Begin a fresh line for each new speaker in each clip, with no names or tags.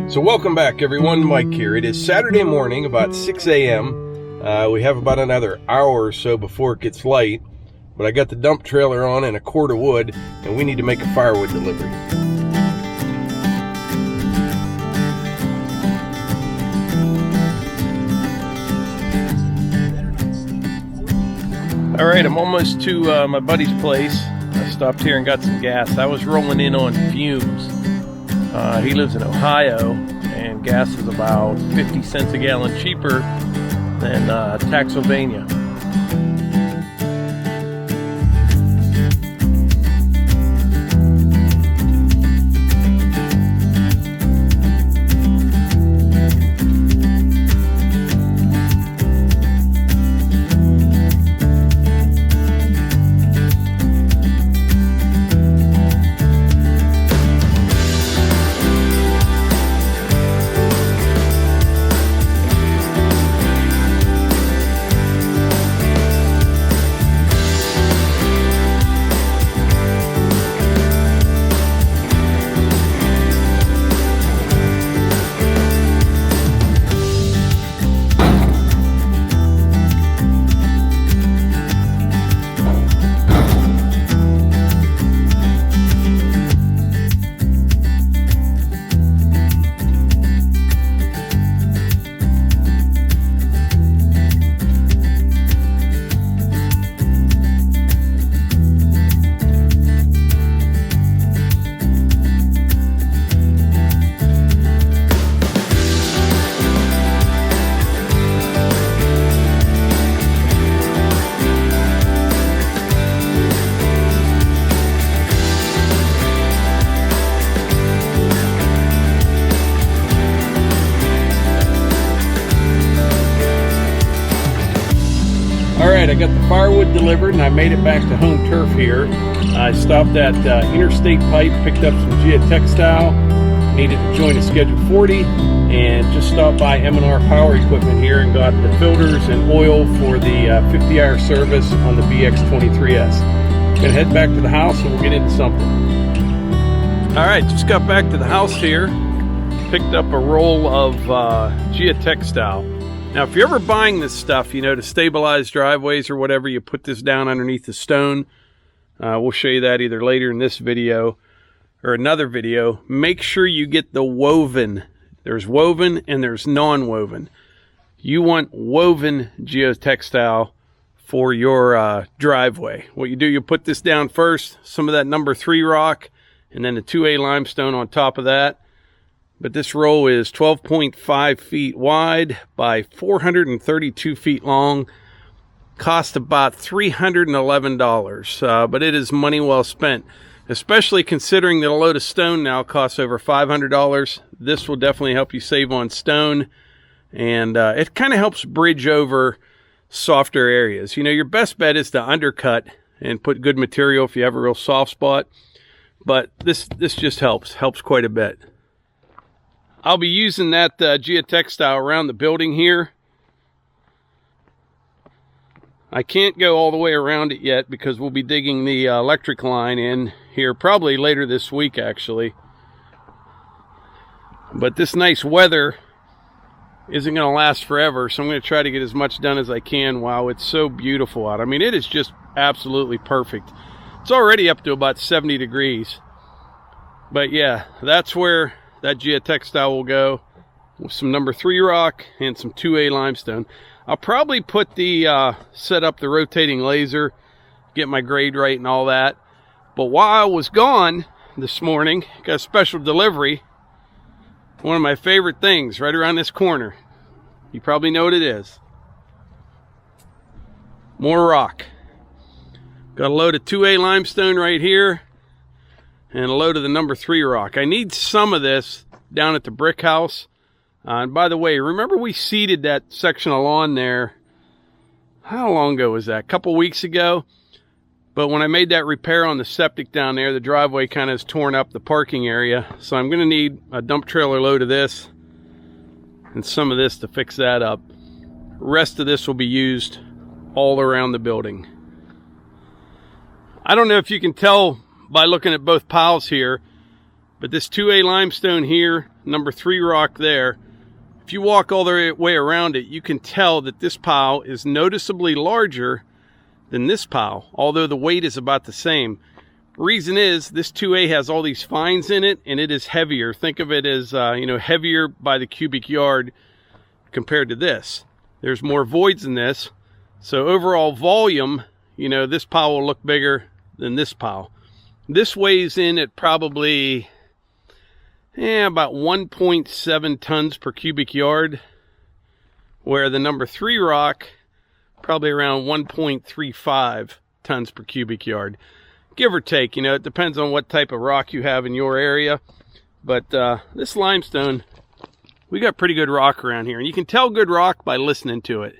So welcome back everyone, Mike here. It is Saturday morning, about 6 a.m. We have about another hour or so before it gets light, but I got the dump trailer on and a cord of wood, and we need to make a firewood delivery. All right, I'm almost to my buddy's place. I stopped here and got some gas. I was rolling in on fumes. He lives in Ohio, and gas is about 50 cents a gallon cheaper than Taxylvania. Alright, I got the firewood delivered and I made it back to home turf here. I stopped at Interstate Pipe, picked up some geo-textile, needed to join a Schedule 40, and just stopped by M&R Power Equipment here and got the filters and oil for the 50-hour service on the BX23S. Gonna head back to the house and we'll get into something. Alright, just got back to the house here. Picked up a roll of geo-textile. Now, if you're ever buying this stuff, you know, to stabilize driveways or whatever, you put this down underneath the stone. We'll show you that either later in this video or another video. Make sure you get the woven. There's woven and there's non-woven. You want woven geo-textile for your driveway. What you do, you put this down first, some of that number 3 rock, and then the 2A limestone on top of that. But this roll is 12.5 feet wide by 432 feet long. Cost about $311, but it is money well spent, especially considering that a load of stone now costs over $500. This will definitely help you save on stone, and it kind of helps bridge over softer areas. You know, your best bet is to undercut and put good material if you have a real soft spot, but this just helps quite a bit. I'll be using that geo-textile around the building here. I can't go all the way around it yet because we'll be digging the electric line in here probably later this week, actually. But this nice weather isn't going to last forever, so I'm going to try to get as much done as I can while it's so beautiful out. I mean, it is just absolutely perfect. It's already up to about 70 degrees. But yeah, that's where that geo-textile will go, with some number 3 rock and some 2A limestone. I'll probably put the set up the rotating laser, get my grade right and all that. But while I was gone this morning, got a special delivery. One of my favorite things right around this corner. You probably know what it is. More rock. Got a load of 2A limestone right here and a load of the number 3 rock. I need some of this down at the brick house. And by the way, remember we seeded that section of lawn there, how long ago was that? A couple weeks ago. But when I made that repair on the septic down there, the driveway kind of has torn up the parking area. So I'm going to need a dump trailer load of this and some of this to fix that up. The rest of this will be used all around the building. I don't know if you can tell by looking at both piles here, but this 2A limestone here, number 3 rock there, if you walk all the way around it, you can tell that this pile is noticeably larger than this pile, although the weight is about the same. Reason is this 2A has all these fines in it, and it is heavier. Think of it as heavier by the cubic yard compared to this. There's more voids in this, so overall volume, this pile will look bigger than this pile. This weighs in at probably about 1.7 tons per cubic yard, where the number 3 rock probably around 1.35 tons per cubic yard, give or take. It depends on what type of rock you have in your area, but this limestone, we got pretty good rock around here, and you can tell good rock by listening to it,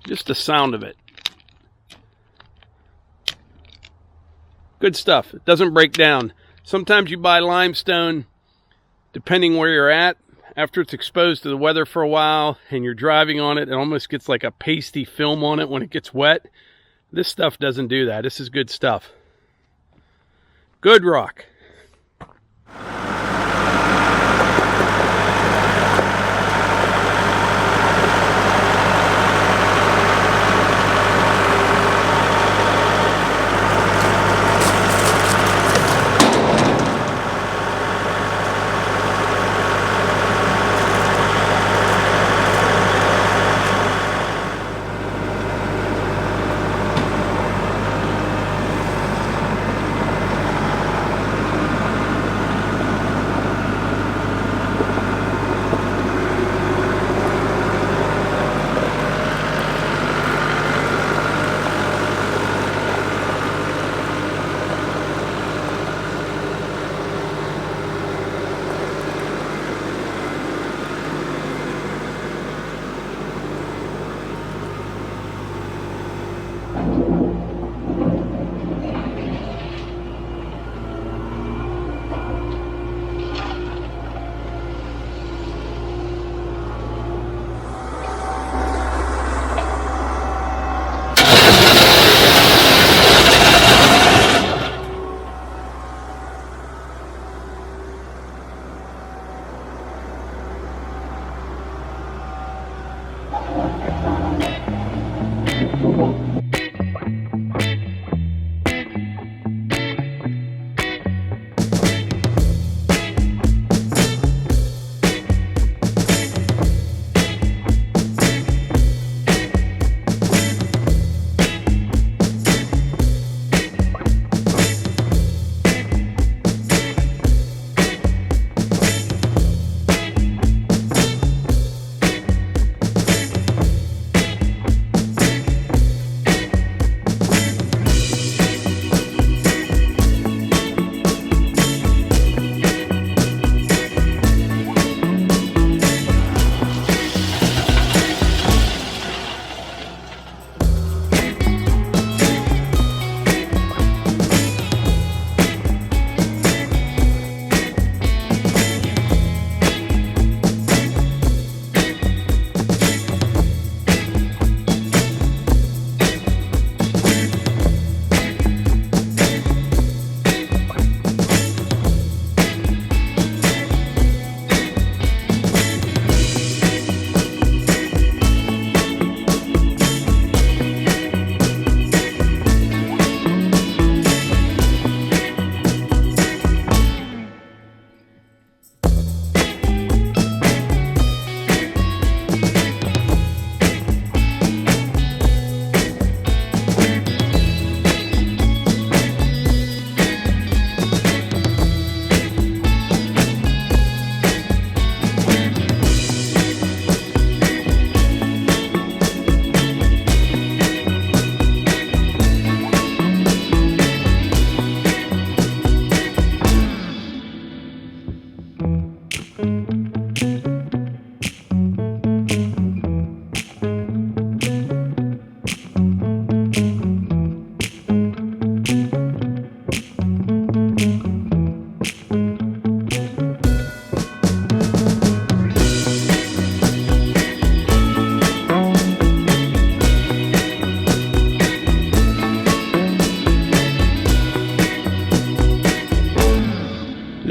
just the sound of it. Good stuff. It doesn't break down. Sometimes you buy limestone, depending where you're at, after it's exposed to the weather for a while and you're driving on it, it almost gets like a pasty film on it when it gets wet. This stuff doesn't do that. This is good stuff. Good rock.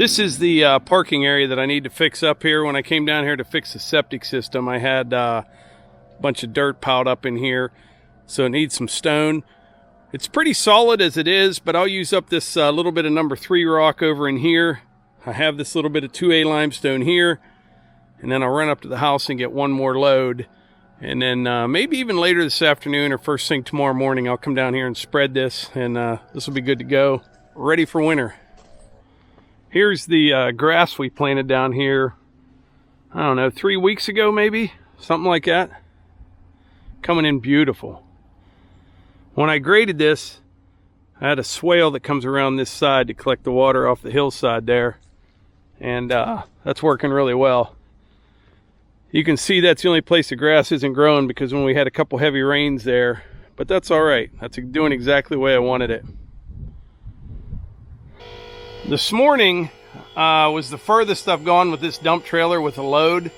This is the parking area that I need to fix up here. When I came down here to fix the septic system, I had a bunch of dirt piled up in here, so it needs some stone. It's pretty solid as it is, but I'll use up this little bit of number 3 rock over in here. I have this little bit of 2A limestone here, and then I'll run up to the house and get one more load. And then maybe even later this afternoon or first thing tomorrow morning, I'll come down here and spread this, and this will be good to go, ready for winter. Here's the grass we planted down here, I don't know, 3 weeks ago maybe, something like that. Coming in beautiful. When I graded this, I had a swale that comes around this side to collect the water off the hillside there, and that's working really well. You can see that's the only place the grass isn't growing, because when we had a couple heavy rains there, but that's all right. That's doing exactly the way I wanted it. This morning was the furthest I've gone with this dump trailer with a load,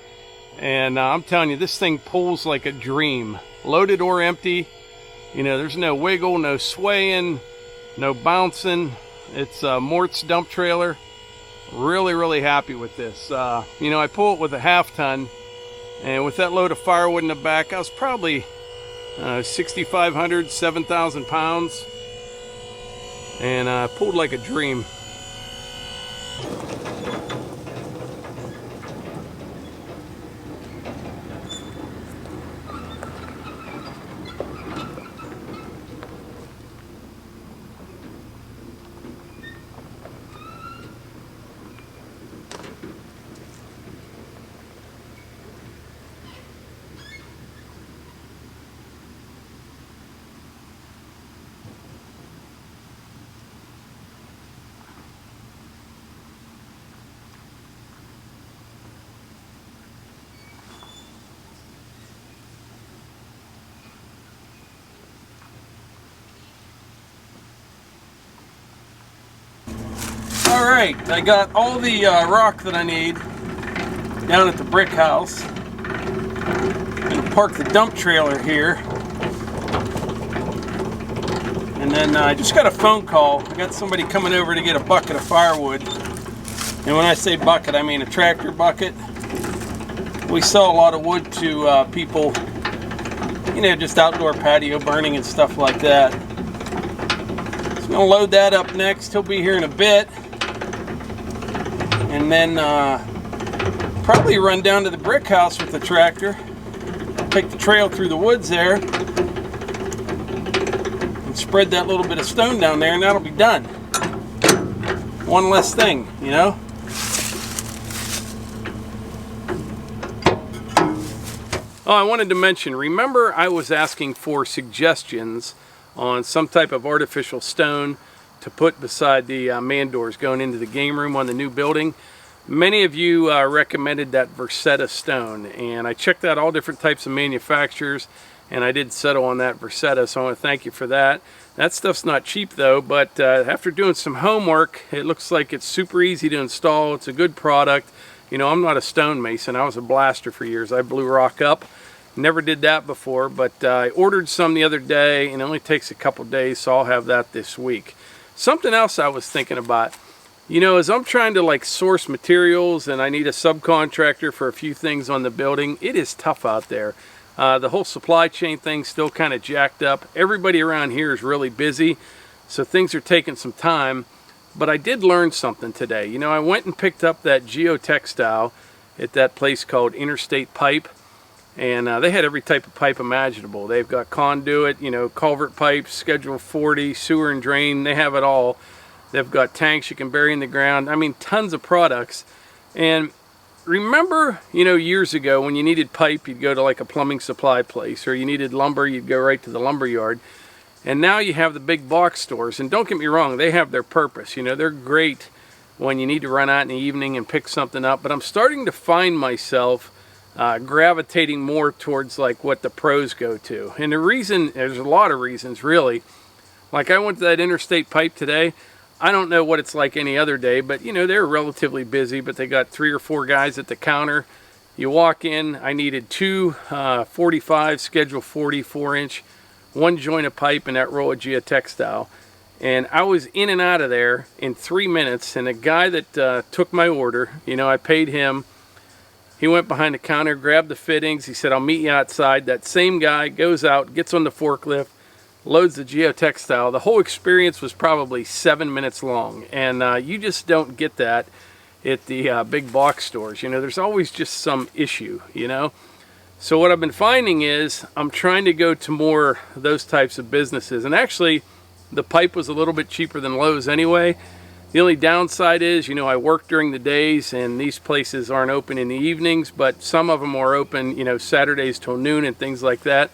and I'm telling you, this thing pulls like a dream. Loaded or empty, you know, there's no wiggle, no swaying, no bouncing. It's a Mort's dump trailer. Really, really happy with this. You know, I pull it with a 1/2 ton. And with that load of firewood in the back, I was probably 6,500, 7,000 pounds. And pulled like a dream. Alright, I got all the rock that I need down at the brick house. I'm going to park the dump trailer here. And then I just got a phone call. I got somebody coming over to get a bucket of firewood. And when I say bucket, I mean a tractor bucket. We sell a lot of wood to people, you know, just outdoor patio burning and stuff like that. So I'm going to load that up next. He'll be here in a bit. And then probably run down to the brick house with the tractor, take the trail through the woods there, and spread that little bit of stone down there, and that'll be done. One less thing, you know? Oh, I wanted to mention, remember I was asking for suggestions on some type of artificial stone to put beside the man doors going into the game room on the new building. Many of you recommended that Versetta stone, and I checked out all different types of manufacturers, and I did settle on that Versetta, so I want to thank you for that. That stuff's not cheap though, but after doing some homework, it looks like it's super easy to install. It's a good product. You know, I'm not a stonemason. I was a blaster for years. I blew rock up. Never did that before, but I ordered some the other day, and it only takes a couple days, so I'll have that this week. Something else I was thinking about, you know, as I'm trying to like source materials and I need a subcontractor for a few things on the building, it is tough out there. The whole supply chain thing's still kind of jacked up. Everybody around here is really busy, so things are taking some time. But I did learn something today. You know, I went and picked up that geo-textile at that place called Interstate Pipe. And they had every type of pipe imaginable. They've got conduit, you know, culvert pipes, Schedule 40, sewer and drain. They have it all. They've got tanks you can bury in the ground. I mean, tons of products. And remember, you know, years ago when you needed pipe, you'd go to like a plumbing supply place, or you needed lumber, you'd go right to the lumber yard. And now you have the big box stores. And don't get me wrong, they have their purpose. You know, they're great when you need to run out in the evening and pick something up. But I'm starting to find myself gravitating more towards like what the pros go to. And the reason, there's a lot of reasons really. Like I went to that Interstate Pipe today. I don't know what it's like any other day, but you know, they're relatively busy, but they got 3 or 4 guys at the counter. You walk in, I needed 2 45 Schedule 40 4-inch, 1 joint of pipe and that roll of geo-textile. And I was in and out of there in 3 minutes. And the guy that took my order, you know, I paid him. He went behind the counter, grabbed the fittings. He said, I'll meet you outside. That same guy goes out, gets on the forklift, loads the geo-textile. The whole experience was probably 7 minutes long. And you just don't get that at the big box stores. You know, there's always just some issue, you know. So what I've been finding is I'm trying to go to more those types of businesses. And actually, the pipe was a little bit cheaper than Lowe's anyway. The only downside is, you know, I work during the days and these places aren't open in the evenings, but some of them are open, you know, Saturdays till noon and things like that.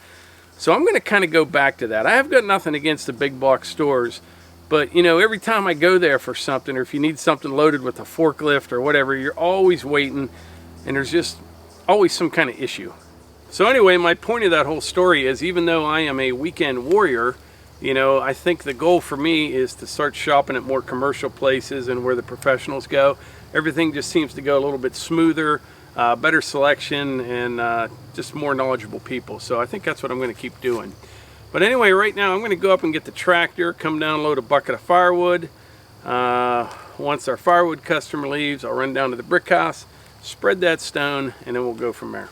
So I'm going to kind of go back to that. I have got nothing against the big box stores, but, you know, every time I go there for something, or if you need something loaded with a forklift or whatever, you're always waiting and there's just always some kind of issue. So anyway, my point of that whole story is, even though I am a weekend warrior, you know, I think the goal for me is to start shopping at more commercial places and where the professionals go. Everything just seems to go a little bit smoother, better selection, and just more knowledgeable people. So I think that's what I'm going to keep doing. But anyway, right now I'm going to go up and get the tractor, come down, load a bucket of firewood. Once our firewood customer leaves, I'll run down to the brick house, spread that stone, and then we'll go from there.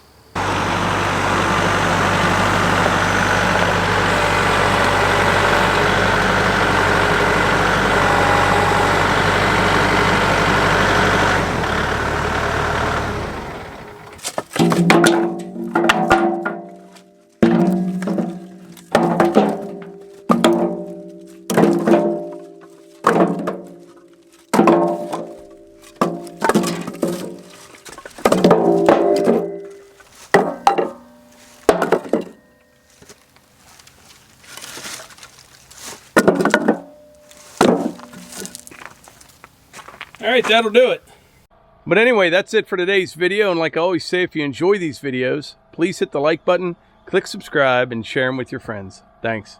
Alright, that'll do it. But anyway, that's it for today's video. And like I always say, if you enjoy these videos, please hit the like button, click subscribe, and share them with your friends. Thanks.